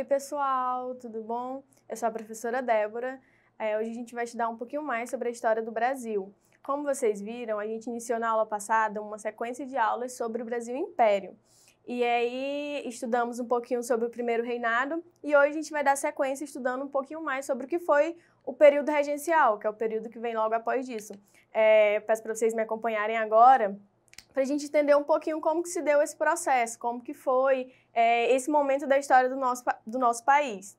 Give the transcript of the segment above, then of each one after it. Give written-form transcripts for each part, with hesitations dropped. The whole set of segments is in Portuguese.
Oi, pessoal, tudo bom? Eu sou a professora Débora. Hoje a gente vai estudar um pouquinho mais sobre a história do Brasil. Como vocês viram, a gente iniciou na aula passada uma sequência de aulas sobre o Brasil Império. E aí estudamos um pouquinho sobre o primeiro reinado e hoje a gente vai dar sequência estudando um pouquinho mais sobre o que foi o período regencial, que é o período que vem logo após disso. Peço para vocês me acompanharem agora, para a gente entender um pouquinho como que se deu esse processo, como que foi esse momento da história do nosso país.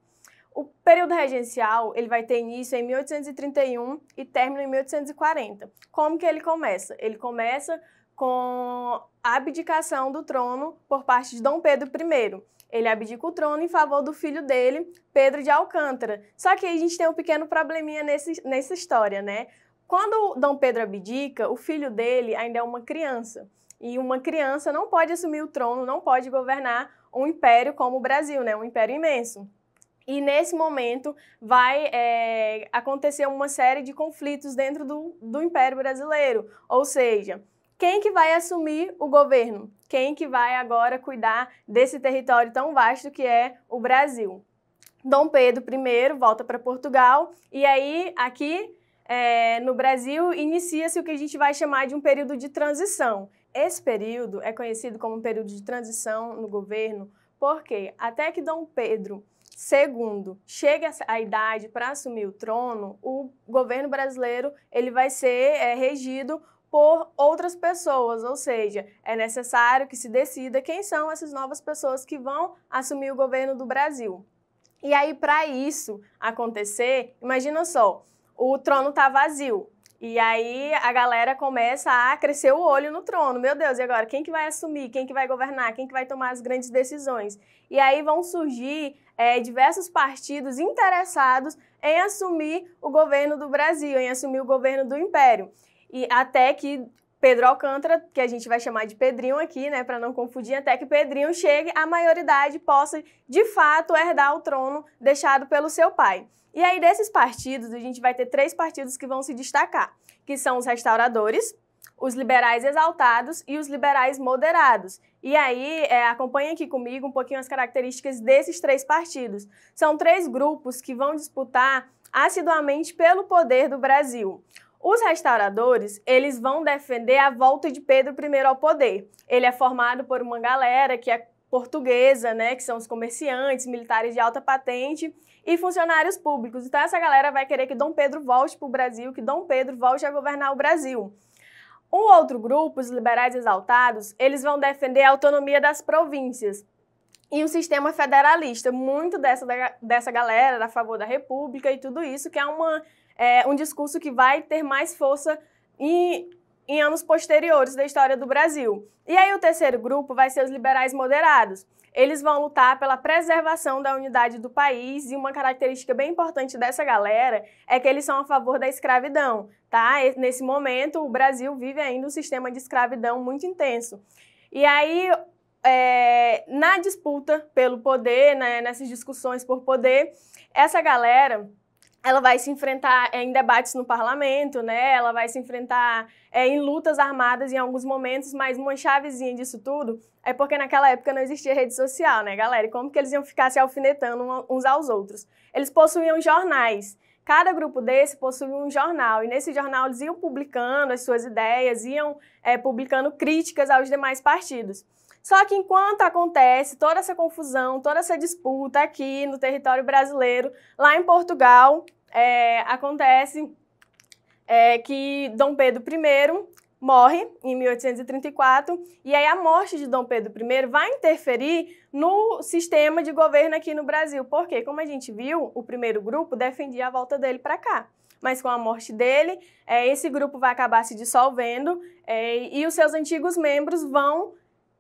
O período regencial, ele vai ter início em 1831 e término em 1840. Como que ele começa? Ele começa com a abdicação do trono por parte de Dom Pedro I. Ele abdica o trono em favor do filho dele, Pedro de Alcântara. Só que aí a gente tem um pequeno probleminha nessa história, né? Quando Dom Pedro abdica, o filho dele ainda é uma criança. E uma criança não pode assumir o trono, não pode governar um império como o Brasil, né? Um império imenso. E nesse momento vai acontecer uma série de conflitos dentro do Império Brasileiro. Ou seja, quem que vai assumir o governo? Quem que vai agora cuidar desse território tão vasto que é o Brasil? Dom Pedro I volta para Portugal e aí aqui no Brasil inicia-se o que a gente vai chamar de um período de transição. Esse período é conhecido como um período de transição no governo porque até que Dom Pedro II chega à idade para assumir o trono, o governo brasileiro ele vai ser regido por outras pessoas, ou seja, é necessário que se decida quem são essas novas pessoas que vão assumir o governo do Brasil. E aí, para isso acontecer, imagina só, o trono está vazio. E aí a galera começa a crescer o olho no trono. Meu Deus, e agora? Quem que vai assumir? Quem que vai governar? Quem que vai tomar as grandes decisões? E aí vão surgir diversos partidos interessados em assumir o governo do Brasil, em assumir o governo do Império. E até que Pedro Alcântara, que a gente vai chamar de Pedrinho aqui, né, para não confundir, até que Pedrinho chegue à maioridade e possa, de fato, herdar o trono deixado pelo seu pai. E aí, desses partidos, a gente vai ter 3 partidos que vão se destacar, que são os restauradores, os liberais exaltados e os liberais moderados. E aí, acompanha aqui comigo um pouquinho as características desses 3 partidos. São 3 grupos que vão disputar assiduamente pelo poder do Brasil. Os restauradores, eles vão defender a volta de Pedro I ao poder. Ele é formado por uma galera que é portuguesa, né, que são os comerciantes, militares de alta patente e funcionários públicos. Então essa galera vai querer que Dom Pedro volte para o Brasil, que Dom Pedro volte a governar o Brasil. Um outro grupo, os liberais exaltados, eles vão defender a autonomia das províncias e um sistema federalista. Muito dessa galera era a favor da República e tudo isso, que é um discurso que vai ter mais força em anos posteriores da história do Brasil. E aí o terceiro grupo vai ser os liberais moderados. Eles vão lutar pela preservação da unidade do país e uma característica bem importante dessa galera é que eles são a favor da escravidão, tá? Nesse momento, o Brasil vive ainda um sistema de escravidão muito intenso. E aí, na disputa pelo poder, né, nessas discussões por poder, essa galera ela vai se enfrentar em debates no parlamento, né? Ela vai se enfrentar em lutas armadas em alguns momentos, mas uma chavezinha disso tudo é porque naquela época não existia rede social, né, galera? E como que eles iam ficar se alfinetando uns aos outros? Eles possuíam jornais. Cada grupo desse possuía um jornal, e nesse jornal eles iam publicando as suas ideias, iam publicando críticas aos demais partidos. Só que enquanto acontece toda essa confusão, toda essa disputa aqui no território brasileiro, lá em Portugal, acontece que Dom Pedro I morre em 1834, e aí a morte de Dom Pedro I vai interferir no sistema de governo aqui no Brasil. Porque, como a gente viu, o primeiro grupo defendia a volta dele para cá. Mas com a morte dele, esse grupo vai acabar se dissolvendo e os seus antigos membros vão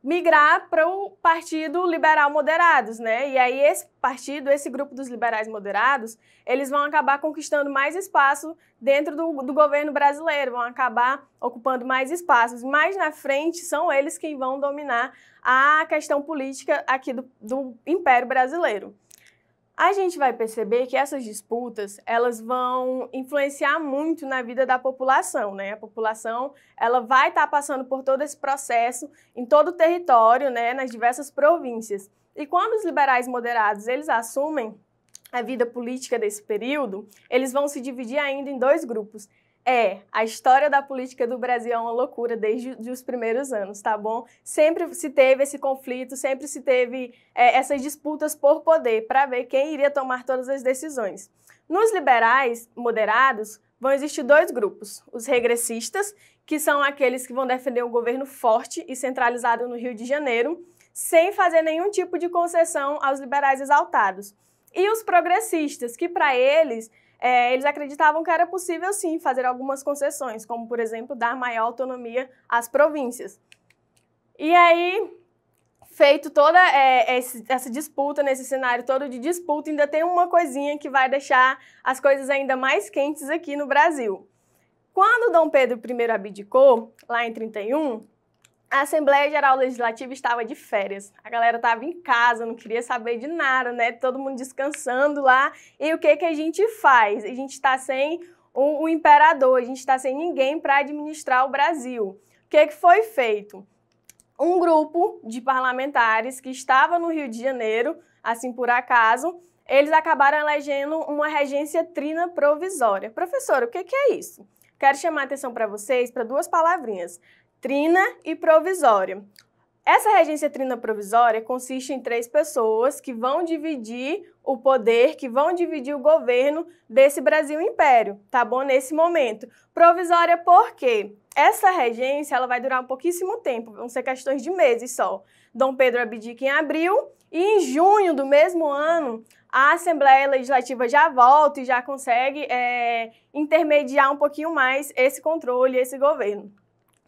migrar para o Partido Liberal Moderados, né? E aí esse grupo dos liberais moderados, eles vão acabar conquistando mais espaço dentro do governo brasileiro, vão acabar ocupando mais espaços. Mais na frente, são eles quem vão dominar a questão política aqui do Império Brasileiro. A gente vai perceber que essas disputas, elas vão influenciar muito na vida da população, né? A população, ela vai estar passando por todo esse processo em todo o território, né? Nas diversas províncias. E quando os liberais moderados eles assumem a vida política desse período, eles vão se dividir ainda em dois grupos. A história da política do Brasil é uma loucura desde os primeiros anos, tá bom? Sempre se teve esse conflito, sempre se teve essas disputas por poder, para ver quem iria tomar todas as decisões. Nos liberais moderados, vão existir dois grupos. Os regressistas, que são aqueles que vão defender um governo forte e centralizado no Rio de Janeiro, sem fazer nenhum tipo de concessão aos liberais exaltados. E os progressistas, que para eles acreditavam que era possível sim fazer algumas concessões, como por exemplo dar maior autonomia às províncias. E aí, feito toda essa disputa, nesse cenário todo de disputa, ainda tem uma coisinha que vai deixar as coisas ainda mais quentes aqui no Brasil. Quando Dom Pedro I abdicou, lá em 31, a Assembleia Geral Legislativa estava de férias. A galera estava em casa, não queria saber de nada, né? Todo mundo descansando lá. E o que a gente faz? A gente está sem o imperador, a gente está sem ninguém para administrar o Brasil. O que foi feito? Um grupo de parlamentares que estava no Rio de Janeiro, assim por acaso, eles acabaram elegendo uma regência trina provisória. Professora, o que é isso? Quero chamar a atenção para vocês para duas palavrinhas. Trina e provisória. Essa regência trina provisória consiste em 3 pessoas que vão dividir o poder, que vão dividir o governo desse Brasil Império, tá bom? Nesse momento. Provisória por quê? Essa regência ela vai durar um pouquíssimo tempo, vão ser questões de meses só. Dom Pedro abdica em abril e em junho do mesmo ano a Assembleia Legislativa já volta e já consegue intermediar um pouquinho mais esse controle, esse governo.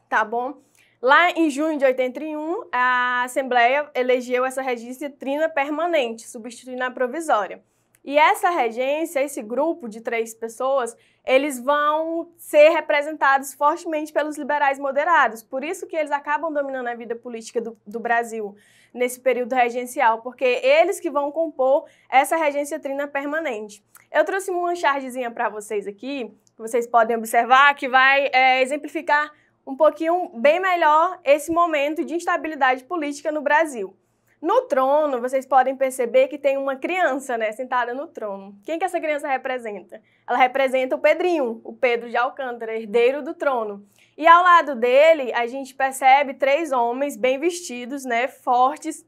Tá bom? Lá em junho de 81, a Assembleia elegeu essa regência trina permanente, substituindo a provisória. E essa regência, esse grupo de 3 pessoas, eles vão ser representados fortemente pelos liberais moderados. Por isso que eles acabam dominando a vida política do Brasil nesse período regencial, porque eles que vão compor essa regência trina permanente. Eu trouxe uma chargezinha para vocês aqui, que vocês podem observar, que vai exemplificar um pouquinho bem melhor esse momento de instabilidade política no Brasil. No trono, vocês podem perceber que tem uma criança, né, sentada no trono. Quem que essa criança representa? Ela representa o Pedrinho, o Pedro de Alcântara, herdeiro do trono. E ao lado dele, a gente percebe 3 homens bem vestidos, né, fortes,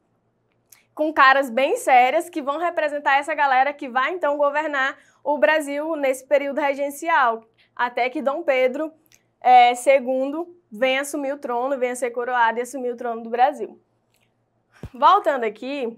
com caras bem sérias, que vão representar essa galera que vai então governar o Brasil nesse período regencial, até que Dom Pedro II vem assumir o trono, vem a ser coroado e assumir o trono do Brasil. Voltando aqui,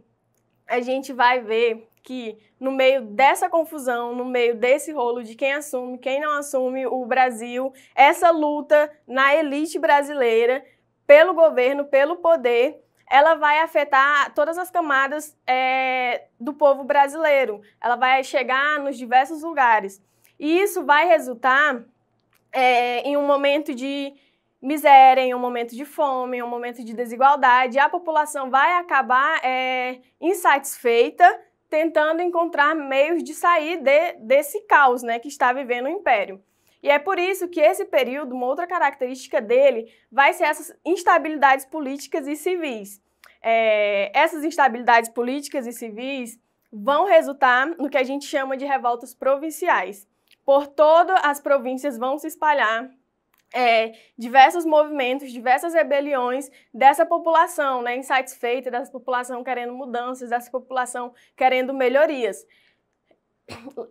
a gente vai ver que no meio dessa confusão, no meio desse rolo de quem assume, quem não assume o Brasil, essa luta na elite brasileira pelo governo, pelo poder, ela vai afetar todas as camadas do povo brasileiro. Ela vai chegar nos diversos lugares. E isso vai resultar em um momento de miséria, em um momento de fome, em um momento de desigualdade. A população vai acabar insatisfeita, tentando encontrar meios de sair desse caos, né, que está vivendo o Império. E é por isso que esse período, uma outra característica dele, vai ser essas instabilidades políticas e civis. Essas instabilidades políticas e civis vão resultar no que a gente chama de revoltas provinciais. Por todas as províncias vão se espalhar diversos movimentos, diversas rebeliões dessa população, né, insatisfeita, dessa população querendo mudanças, dessa população querendo melhorias.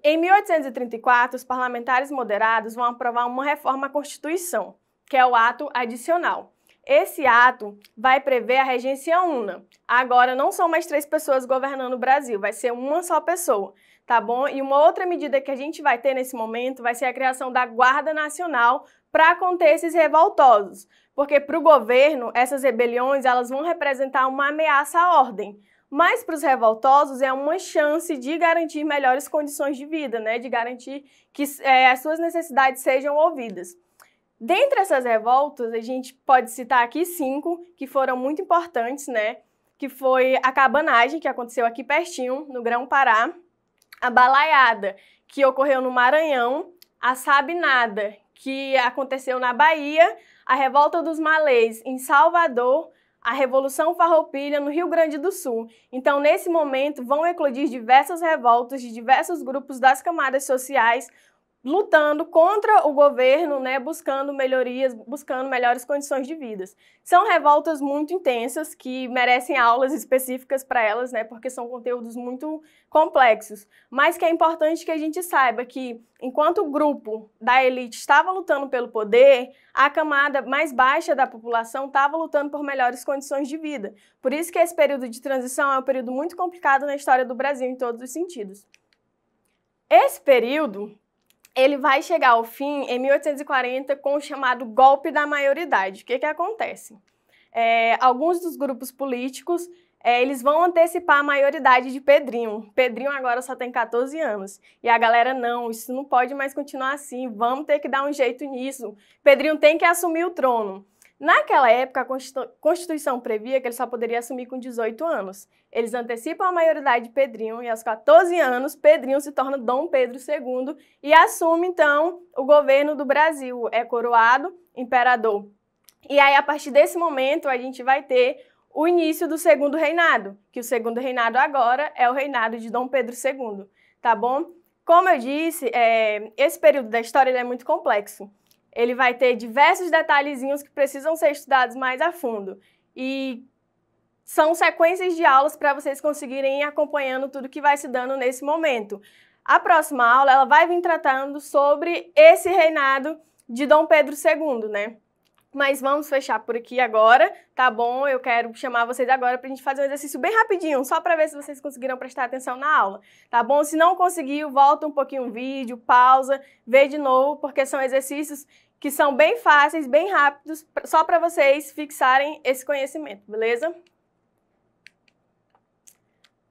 Em 1834, os parlamentares moderados vão aprovar uma reforma à Constituição, que é o ato adicional. Esse ato vai prever a regência una. Agora não são mais 3 pessoas governando o Brasil, vai ser uma só pessoa, tá bom? E uma outra medida que a gente vai ter nesse momento vai ser a criação da Guarda Nacional para conter esses revoltosos, porque para o governo essas rebeliões elas vão representar uma ameaça à ordem, mas para os revoltosos é uma chance de garantir melhores condições de vida, né? De garantir que as suas necessidades sejam ouvidas. Dentre essas revoltas, a gente pode citar aqui 5 que foram muito importantes, né? Que foi a cabanagem, que aconteceu aqui pertinho, no Grão-Pará, a balaiada, que ocorreu no Maranhão, a sabinada, que aconteceu na Bahia, a revolta dos malês em Salvador, a Revolução Farroupilha no Rio Grande do Sul. Então, nesse momento, vão eclodir diversas revoltas de diversos grupos das camadas sociais, lutando contra o governo, né, buscando melhorias, buscando melhores condições de vida. São revoltas muito intensas que merecem aulas específicas para elas, né, porque são conteúdos muito complexos, mas que é importante que a gente saiba que, enquanto o grupo da elite estava lutando pelo poder, a camada mais baixa da população estava lutando por melhores condições de vida. Por isso que esse período de transição é um período muito complicado na história do Brasil em todos os sentidos. Esse período ele vai chegar ao fim em 1840 com o chamado golpe da maioridade. O que acontece? Alguns dos grupos políticos eles vão antecipar a maioridade de Pedrinho. Pedrinho agora só tem 14 anos. E a galera, não, isso não pode mais continuar assim, vamos ter que dar um jeito nisso. Pedrinho tem que assumir o trono. Naquela época, a Constituição previa que ele só poderia assumir com 18 anos. Eles antecipam a maioridade de Pedrinho e aos 14 anos, Pedrinho se torna Dom Pedro II e assume, então, o governo do Brasil. É coroado imperador. E aí, a partir desse momento, a gente vai ter o início do Segundo Reinado, que o Segundo Reinado agora é o reinado de Dom Pedro II, tá bom? Como eu disse, esse período da história ele é muito complexo. Ele vai ter diversos detalhezinhos que precisam ser estudados mais a fundo. E são sequências de aulas para vocês conseguirem ir acompanhando tudo que vai se dando nesse momento. A próxima aula ela vai vir tratando sobre esse reinado de Dom Pedro II, né? Mas vamos fechar por aqui agora, tá bom? Eu quero chamar vocês agora para a gente fazer um exercício bem rapidinho, só para ver se vocês conseguiram prestar atenção na aula, tá bom? Se não conseguiu, volta um pouquinho o vídeo, pausa, vê de novo, porque são exercícios que são bem fáceis, bem rápidos, só para vocês fixarem esse conhecimento, beleza?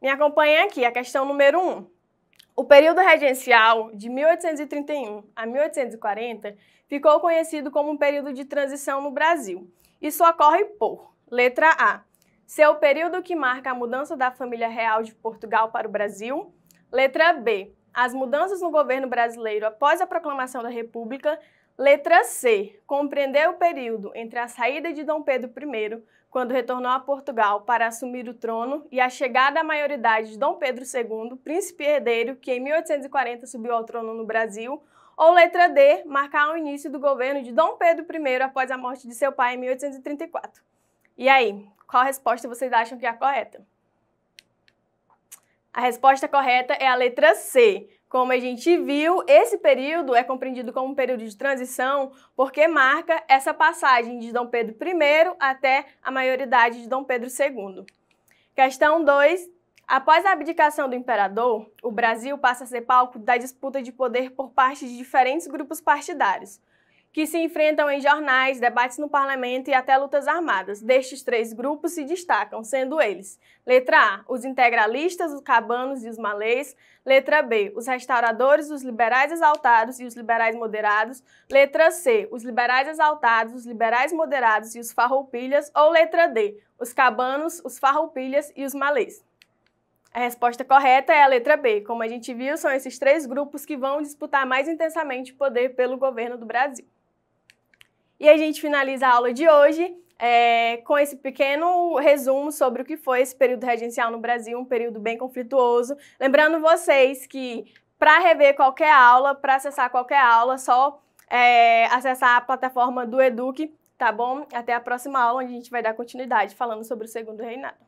Me acompanhem aqui, a questão número 1. O período regencial de 1831 a 1840 ficou conhecido como um período de transição no Brasil. Isso ocorre por, letra A, ser o período que marca a mudança da família real de Portugal para o Brasil. Letra B, as mudanças no governo brasileiro após a proclamação da República. Letra C, compreender o período entre a saída de Dom Pedro I, quando retornou a Portugal para assumir o trono, e a chegada à maioridade de Dom Pedro II, príncipe herdeiro, que em 1840 subiu ao trono no Brasil. Ou letra D, marcar o início do governo de Dom Pedro I após a morte de seu pai em 1834. E aí, qual resposta vocês acham que é a correta? A resposta correta é a letra C. Como a gente viu, esse período é compreendido como um período de transição porque marca essa passagem de Dom Pedro I até a maioridade de Dom Pedro II. Questão 2. Após a abdicação do imperador, o Brasil passa a ser palco da disputa de poder por parte de diferentes grupos partidários, que se enfrentam em jornais, debates no parlamento e até lutas armadas. Destes 3 grupos se destacam, sendo eles: letra A, os integralistas, os cabanos e os malês. Letra B, os restauradores, os liberais exaltados e os liberais moderados. Letra C, os liberais exaltados, os liberais moderados e os farroupilhas. Ou letra D, os cabanos, os farroupilhas e os malês. A resposta correta é a letra B. Como a gente viu, são esses 3 grupos que vão disputar mais intensamente o poder pelo governo do Brasil. E a gente finaliza a aula de hoje com esse pequeno resumo sobre o que foi esse período regencial no Brasil, um período bem conflituoso. Lembrando vocês que para rever qualquer aula, para acessar qualquer aula, só acessar a plataforma do Eduque, tá bom? Até a próxima aula, onde a gente vai dar continuidade falando sobre o Segundo Reinado.